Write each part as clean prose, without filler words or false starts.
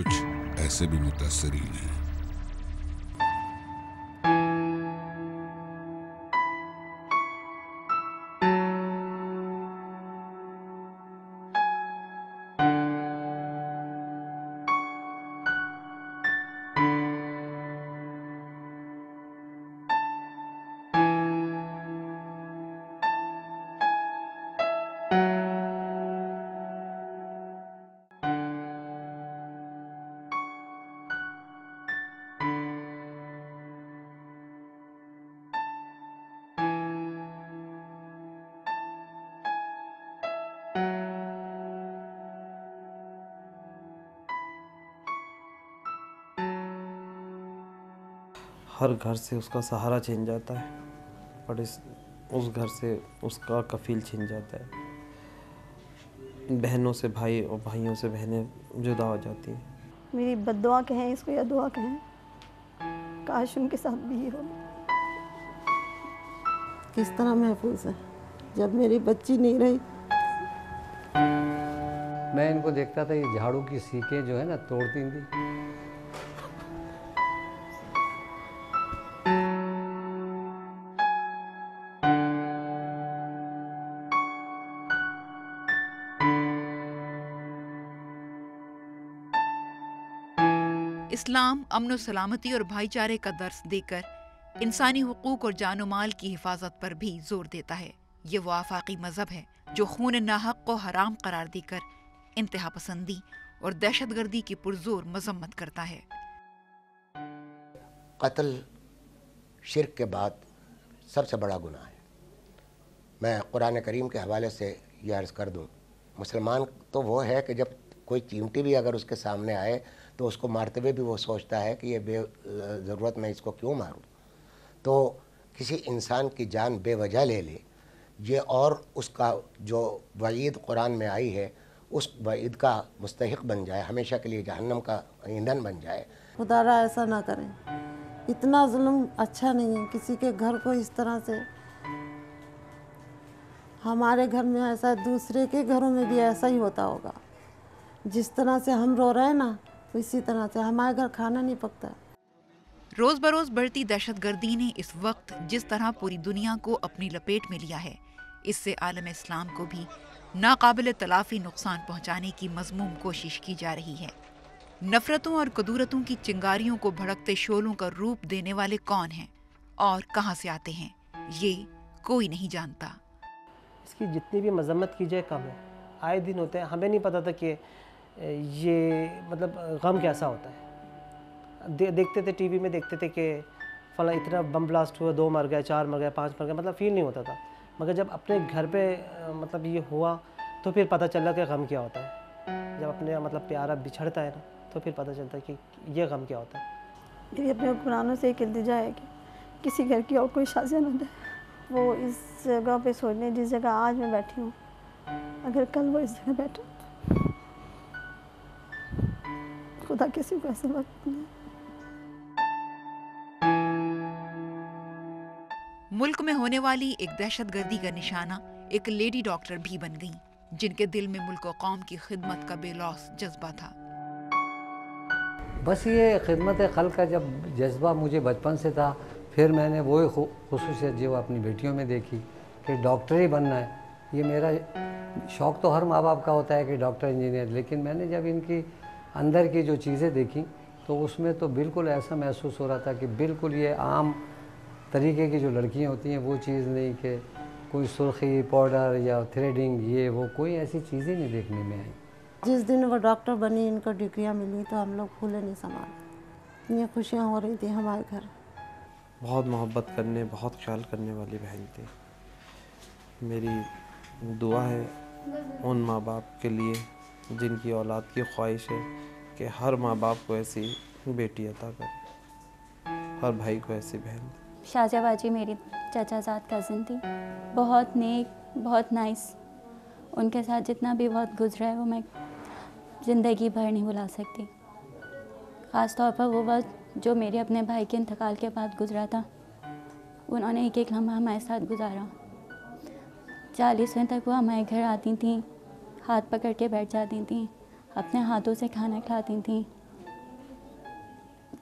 कुछ ऐसे भी मुतासरीन हैं। हर घर से उसका सहारा छिन जाता है, पर उस घर से उसका कफील छिन जाता है। बहनों से भाई और भाइयों से बहनें जुदा हो जाती हैं। मेरी बद्दुआ कहें इसको या दुआ कहें, काश उनके साथ भी ये हो। किस तरह महफूज है जब मेरी बच्ची नहीं रही। मैं इनको देखता था, ये झाड़ू की सीखें जो है ना तोड़ती थी। इस्लाम अमन सलामती और भाईचारे का दर्स देकर इंसानी हुकूक और जानो माल की हिफाजत पर भी जोर देता है। ये वो आफाकी मजहब है जो खून नाहक को हराम करार देकर इंतहा पसंदी और दहशतगर्दी की पुरजोर मजम्मत करता है। कत्ल शिर्क के बाद सबसे बड़ा गुनाह है। मैं कुरान करीम के हवाले से ये अर्ज़ कर दूं, मुसलमान तो वो है कि जब कोई चीमटी भी अगर उसके सामने आए तो उसको मारते हुए भी वो सोचता है कि ये ज़रूरत मैं इसको क्यों मारूं। तो किसी इंसान की जान बेवजह ले ले ये और उसका जो वईद कुरान में आई है उस वईद का मुस्तहिक बन जाए, हमेशा के लिए जहन्नम का ईंधन बन जाए। खुदारा ऐसा ना करें, इतना जुल्म अच्छा नहीं है किसी के घर को इस तरह से। हमारे घर में ऐसा, दूसरे के घरों में भी ऐसा ही होता होगा। जिस तरह से हम रो रहे हैं ना, इसी तरह से हमारे घर खाना नहीं पकता। रोज बरोज बढ़ती दहशतगर्दी ने इस वक्त जिस तरह पूरी दुनिया को अपनी लपेट में लिया है, इससे आलम इस्लाम को भी नाकाबिल तलाफी नुकसान पहुंचाने की मज़मूम कोशिश की जा रही है। नफरतों और कदूरतों की चिंगारियों को भड़कते शोलों का रूप देने वाले कौन हैं और कहां से आते हैं, ये कोई नहीं जानता। इसकी जितनी भी मजम्मत की जाए कम है। आए दिन होते हैं, हमें नहीं पता था कि ये मतलब गम कैसा होता है। देखते थे टीवी में, देखते थे कि फला इतना बम ब्लास्ट हुआ, 2 मर गए, 4 मर गए, 5 मर गए, मतलब फील नहीं होता था। मगर जब अपने घर पे मतलब ये हुआ तो फिर पता चला कि गम क्या होता है। जब अपने मतलब प्यारा बिछड़ता है ना, तो फिर पता चलता है कि ये गम क्या होता है। मेरी अपने कुरानों से एक इल्तिजा है कि किसी घर की और कोई शाज़िया न दे। वो इस जगह पे सोचने जिस जगह आज मैं बैठी हूँ, अगर कल वो इस जगह बैठा, खुदा किसी को ऐसा वक्त नहीं। मुल्क में होने वाली एक दहशतगर्दी का निशाना एक लेडी डॉक्टर भी बन गई, जिनके दिल में मुल्क और कौम की खिदमत का बेलौस जज्बा था। बस ये खिदमत खल्क का जब जज्बा मुझे बचपन से था, फिर मैंने वही खुसूसियत जो अपनी बेटियों में देखी कि डॉक्टर ही बनना है। ये मेरा शौक़ तो हर माँ बाप का होता है कि डॉक्टर इंजीनियर, लेकिन मैंने जब इनकी अंदर की जो चीज़ें देखी तो उसमें तो बिल्कुल ऐसा महसूस हो रहा था कि बिल्कुल ये आम तरीके की जो लड़कियां होती हैं वो चीज़ नहीं, कि कोई सुर्खी, पाउडर या थ्रेडिंग, ये वो कोई ऐसी चीज़ें नहीं देखने में आई। जिस दिन वो डॉक्टर बनी, इनको डिग्रियाँ मिली, तो हम लोग फूले नहीं समाये। इतनी खुशियाँ हो रही थी हमारे घर। बहुत मोहब्बत करने, बहुत ख्याल करने वाली बहन थी। मेरी दुआ है उन माँ बाप के लिए जिनकी औलाद की ख्वाहिश है कि हर माँ बाप को ऐसी बेटी अता करे, हर भाई को ऐसी बहन। शाहजहाँ बाजी मेरी चाचाजाद कज़न थी, बहुत नेक, बहुत नाइस। उनके साथ जितना भी वक्त गुजरा है वो मैं ज़िंदगी भर नहीं भुला सकती। ख़ास तौर पर वो वक्त जो मेरे अपने भाई के इंतकाल के बाद गुजरा था। उन्होंने एक एक लम्हा हमारे साथ गुजारा। 40वें तक वो हमारे घर आती थी, हाथ पकड़ के बैठ जाती थी, अपने हाथों से खाना खिलाती थी,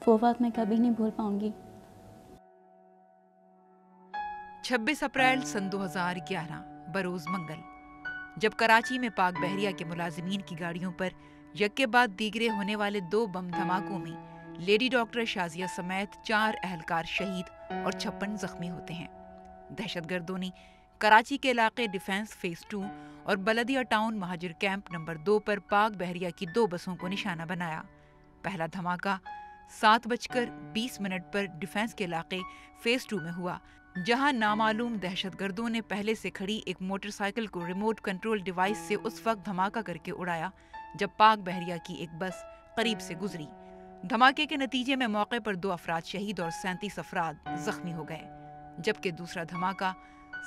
वो वक्त मैं कभी नहीं भूल पाऊंगी। 26 अप्रैल सन 2011 बरोज मंगल, जब कराची में पाक बहरिया के मुलाजिमीन की गाड़ियों पर यक्के बाद दीगरे होने वाले 2 बम धमाकों में लेडी डॉक्टर शाजिया समेत 4 अहलकार शहीद और 56 जख्मी होते हैं। दहशतगर्दों ने कराची के इलाके डिफेंस फेज 2 और Baldia town Muhajir camp number 2 पर पाक बहरिया की 2 बसों को निशाना बनाया। पहला धमाका 7:20 पर डिफेंस के इलाके फेज 2 में हुआ, जहां नामालूम दहशतगर्दों ने पहले से खड़ी एक मोटरसाइकिल को रिमोट कंट्रोल डिवाइस से उस वक्त धमाका करके उड़ाया जब पाक बहरिया की एक बस करीब से गुजरी। धमाके के नतीजे में मौके पर 2 अफराद शहीद और 37 अफराद जख्मी हो गए, जबकि दूसरा धमाका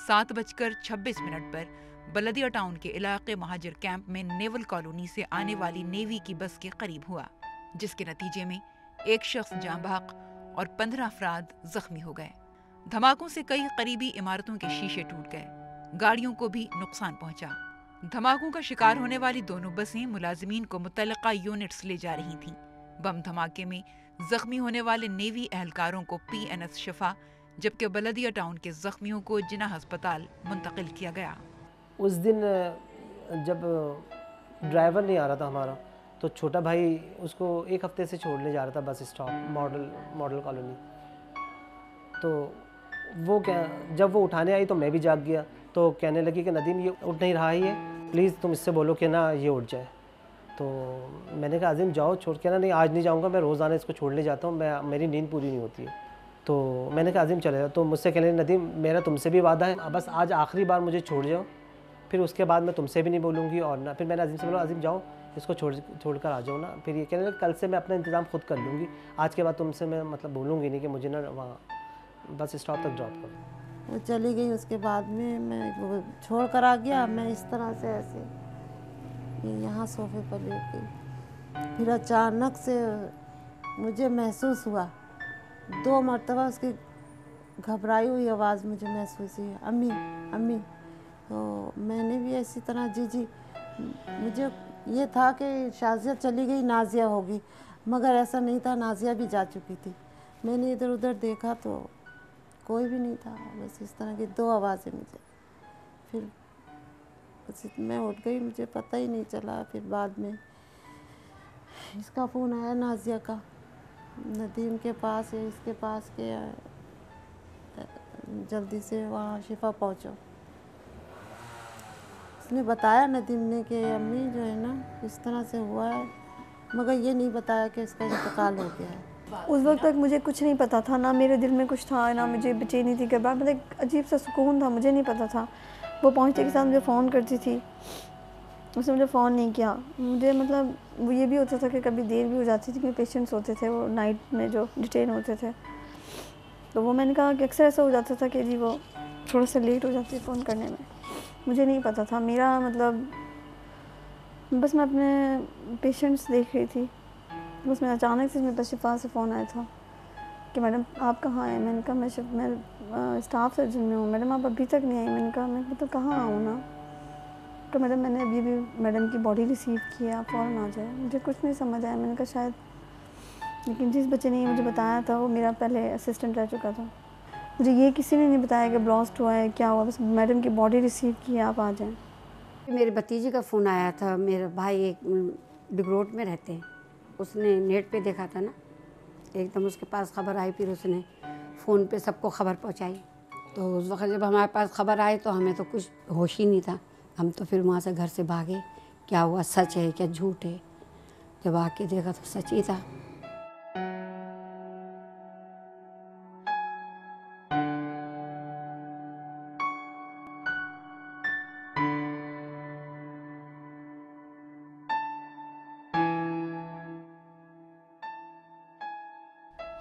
7:26 पर बलदिया टाउन के इलाके महाजिर कैंप में नेवल कॉलोनी से आने वाली नेवी की बस के करीब हुआ, जिसके नतीजे में एक शख्स जाँ बहक और 15 अफराद जख्मी हो गए। धमाकों से कई करीबी इमारतों के शीशे टूट गए, गाड़ियों को भी नुकसान पहुंचा। धमाकों का शिकार होने वाली दोनों बसें मुलाजिमीन को मुतल्लिका यूनिट्स ले जा रही थीं। बम धमाके में जख्मी होने वाले नेवी एहलकारों को PNS शिफा, जबकि बलदिया टाउन के जख्मियों को जिन्ना अस्पताल मुंतकिल किया गया। उस दिन जब ड्राइवर नहीं आ रहा था हमारा, तो छोटा भाई उसको 1 हफ्ते से छोड़ने जा रहा था बस स्टॉप मॉडल कॉलोनी। तो वो जब वो उठाने आई तो मैं भी जाग गया, तो कहने लगी कि नदीम ये उठ नहीं रहा है, प्लीज़ तुम इससे बोलो कि ना ये उठ जाए। तो मैंने कहा अजीम जाओ छोड़ के, ना नहीं आज नहीं जाऊँगा, मैं रोज़ाना इसको छोड़ने जाता हूँ, मेरी नींद पूरी नहीं होती है। तो मैंने कहा अजीम चले जाओ। तो मुझसे कहने लगी नदीम मेरा तुमसे भी वादा है, बस आज आखिरी बार मुझे छोड़ जाओ, फिर उसके बाद मैं तुमसे भी नहीं बोलूँगी। और ना फिर मैंने अजीम से बोला अजीम जाओ इसको छोड़ कर आ जाओ ना। फिर ये कहने लगे कल से मैं अपना इंतज़ाम खुद कर लूँगी, आज के बाद तुमसे मैं मतलब बोलूँगी नहीं कि मुझे ना वहाँ बस स्टॉप तक ड्रॉप करो। वो चली गई, उसके बाद में मैं वो छोड़ कर आ गया। मैं इस तरह से ऐसे यहाँ सोफे पर लेट गई। फिर अचानक से मुझे महसूस हुआ, 2 मरतबा उसकी घबराई हुई आवाज़ मुझे महसूस हुई, अम्मी अम्मी। तो मैंने भी इसी तरह जी मुझे ये था कि शाजिया चली गई, नाजिया होगी, मगर ऐसा नहीं था, नाजिया भी जा चुकी थी। मैंने इधर उधर देखा तो कोई भी नहीं था, बस इस तरह की 2 आवाज़ें मुझे। फिर बस मैं उठ गई, मुझे पता ही नहीं चला। फिर बाद में इसका फ़ोन आया नाजिया का, नदीम के पास है, इसके पास के जल्दी से वहाँ शिफा पहुँचो। उसने बताया नदीम ने कि अम्मी जो है ना इस तरह से हुआ है, मगर ये नहीं बताया कि इसका इंतकाल हो गया है। उस वक्त तक मुझे कुछ नहीं पता था, ना मेरे दिल में कुछ था, ना मुझे बेचैनी थी, घबराहट, मतलब एक अजीब सा सुकून था, मुझे नहीं पता था। वो पहुंचते के साथ मुझे फ़ोन करती थी, उसने मुझे फ़ोन नहीं किया। मुझे मतलब वो ये भी होता था कि कभी देर भी हो जाती थी, क्योंकि पेशेंट्स होते थे वो नाइट में जो डिटेन होते थे, तो वो मैंने कहा कि अक्सर ऐसा हो जाता था कि जी वो थोड़ा सा लेट हो जाती है फ़ोन करने में। मुझे नहीं पता था, मेरा मतलब बस मैं अपने पेशेंट्स देख रही थी। उसमें अचानक से मेरे पास शिफा से फ़ोन आया था कि मैडम आप कहाँ हैं। मैंने कहा मैं स्टाफ सर्जन में हूँ। मैडम आप अभी तक नहीं आई। मैंने कहा मैं मतलब कहाँ आऊँ ना, तो मैडम मैंने अभी मैडम की बॉडी रिसीव की है, आप फ़ौरन आ जाए। मुझे कुछ नहीं समझ आया, मैंने कहा शायद, लेकिन जिस बच्चे ने मुझे बताया था वो मेरा पहले असिस्टेंट रह चुका था। मुझे ये किसी ने नहीं बताया कि ब्लास्ट हुआ है क्या हुआ, बस मैडम की बॉडी रिसीव की है, आप आ जाएँ। मेरे भतीजे का फ़ोन आया था, मेरा भाई एक बिगरोट में रहते हैं, उसने नेट पे देखा था ना, एकदम उसके पास खबर आई, फिर उसने फ़ोन पे सबको खबर पहुंचाई। तो उस वक्त जब हमारे पास खबर आई तो हमें तो कुछ होश ही नहीं था, हम तो फिर वहाँ से घर से भागे, क्या हुआ, सच है क्या झूठ है। जब आके देखा तो सच ही था।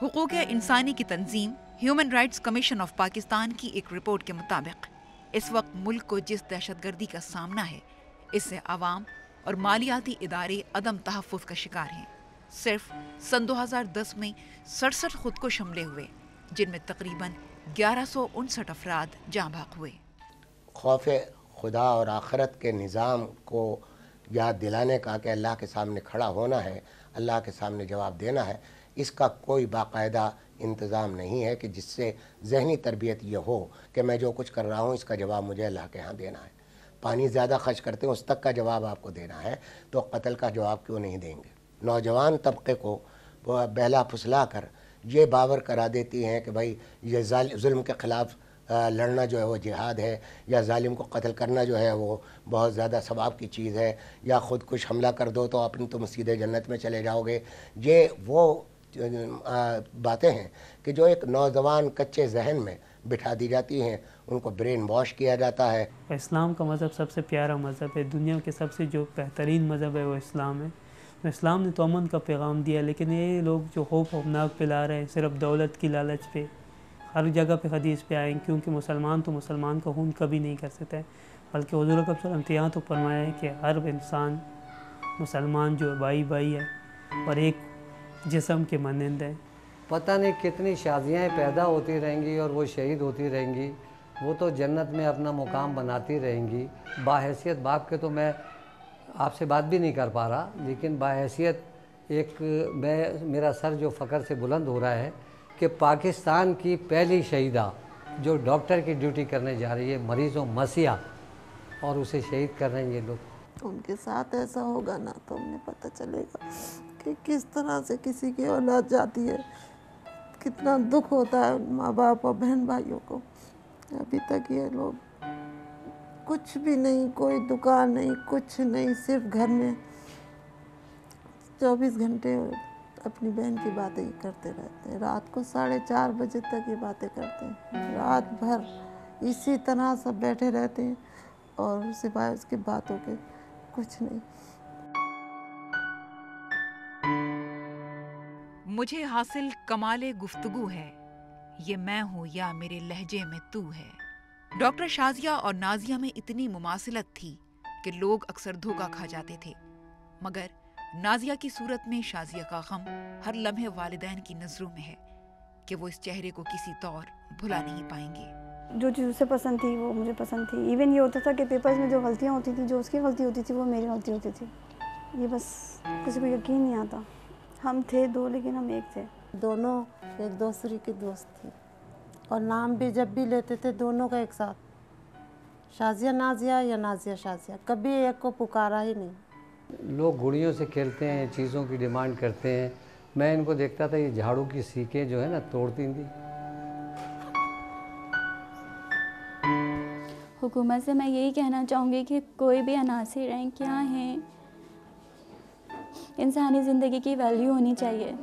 हुकूक इंसानी की तंजीम human rights commission of Pakistan की एक रिपोर्ट के मुताबिक इस वक्त मुल्क को जिस दहशतगर्दी का सामना है, इससे आवाम और मालियाती इदारे अदम तहफ़्फ़ुज़ का शिकार हैं। सिर्फ सन 2010 में 67 खुदकुश हमले हुए, जिनमें तकरीबन 1159 अफराद जाँ बहक हुए। खौफ खुदा और आखिरत के निज़ाम को याद दिलाने का कि अल्लाह के सामने खड़ा होना है, अल्लाह के सामने जवाब देना है, इसका कोई बाकायदा इंतज़ाम नहीं है कि जिससे जहनी तरबियत ये हो कि मैं जो कुछ कर रहा हूँ इसका जवाब मुझे अल्लाह के यहाँ देना है। पानी ज़्यादा खर्च करते हैं उस तक का जवाब आपको देना है, तो कत्ल का जवाब क्यों नहीं देंगे। नौजवान तबके को वो बहला फुसला कर ये बावर करा देती हैं कि भाई ये जुल्म के ख़िलाफ़ लड़ना जो है वो जिहाद है, या जालिम को कत्ल करना जो है वो बहुत ज़्यादा सवाब की चीज़ है, या ख़ुद कुछ हमला कर दो तो अपनी तुम सीधे जन्नत में चले जाओगे। ये वो बातें हैं कि जो एक नौजवान कच्चे जहन में बिठा दी जाती हैं, उनको ब्रेन वॉश किया जाता है। इस्लाम का मज़हब सबसे प्यारा मज़हब है, दुनिया के सबसे जो बेहतरीन मज़हब है वो इस्लाम है। इस्लाम ने तो अमन का पैगाम दिया, लेकिन ये लोग जो खौफनाक फैला रहे हैं सिर्फ दौलत की लालच पे, हर जगह पे हदीस पे आए, क्योंकि मुसलमान तो मुसलमान का खून कभी नहीं कर सकता है, बल्कि हुज़ूर अकरम सल्लल्लाहु अलैहि वसल्लम यहाँ तो फरमाया है कि हर इंसान मुसलमान जो है भाई भाई है और एक जिस्म के मानंद है। पता नहीं कितनी शादियाँ पैदा होती रहेंगी और वो शहीद होती रहेंगी, वो तो जन्नत में अपना मुकाम बनाती रहेंगी। बाहैसियत बाप के तो मैं आपसे बात भी नहीं कर पा रहा, लेकिन बाहैसियत मेरा सर जो फ़ख्र से बुलंद हो रहा है कि पाकिस्तान की पहली शहीदा जो डॉक्टर की ड्यूटी करने जा रही है मरीज़ों मसीहा, और उसे शहीद कर रहे हैं ये लोग। उनके साथ ऐसा होगा ना तो उन्हें पता चलेगा कि किस तरह से किसी की औलाद जाती है, कितना दुख होता है माँ बाप और बहन भाइयों को। अभी तक ये लोग कुछ भी नहीं, कोई दुकान नहीं, कुछ नहीं, सिर्फ घर में 24 घंटे अपनी बहन की बातें ही करते रहते हैं। रात को 4:30 बजे तक ये बातें करते हैं, रात भर इसी तरह सब बैठे रहते हैं और सिवाय उसकी बातों के कुछ नहीं। मुझे हासिल कमाले गुफ्तगू है, ये मैं हूँ या मेरे लहजे में तू है। डॉक्टर शाजिया और नाजिया में इतनी मुमासिलत थी कि लोग अक्सर धोखा खा जाते थे, मगर नाजिया की सूरत में शाजिया का गम हर लम्हे वालिदैन की नज़रों में है कि वो इस चेहरे को किसी तौर भुला नहीं पाएंगे। जो चीज़ उसे पसंद थी वो मुझे पसंद थी। इवन ये होता था कि पेपर्स में जो गलतियाँ होती थी, जो उसकी गलती होती थी वो मेरी गलती होती थी। ये बस किसी को यकीन नहीं आता। हम थे दो लेकिन हम एक थे। दोनों एक दूसरे के दोस्त थे और नाम भी जब भी लेते थे दोनों का एक साथ, शाजिया नाजिया या नाजिया शाजिया, कभी एक को पुकारा ही नहीं। लोग गुड़ियों से खेलते हैं, चीज़ों की डिमांड करते हैं। मैं इनको देखता था ये झाड़ू की सीखें जो है ना तोड़ती थी। हुकूमत से मैं यही कहना चाहूँगी कि कोई भी अनासिर हैं क्या हैं, इंसानी ज़िंदगी की वैल्यू होनी चाहिए।